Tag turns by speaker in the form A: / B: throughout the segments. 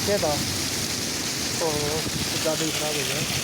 A: क्या था तो ज़्यादा ही खराब हो गया।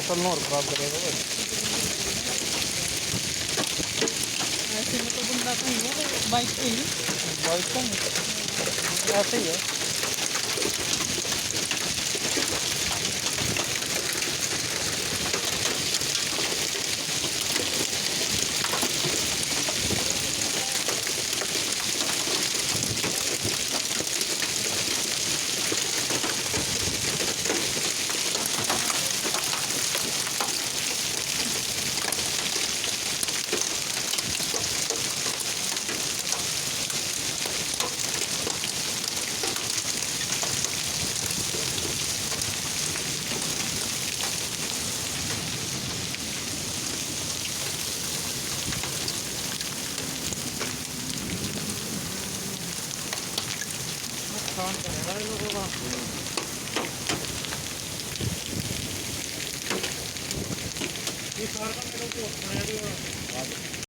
A: फसल और खराब करेगा बस।
B: ऐसे में तो बंदा तो नहीं है बाइक पे ही।
A: बाइक का ऐसे ही है। नुकसान करेगा इन लोगों का। ये कार का मेरे को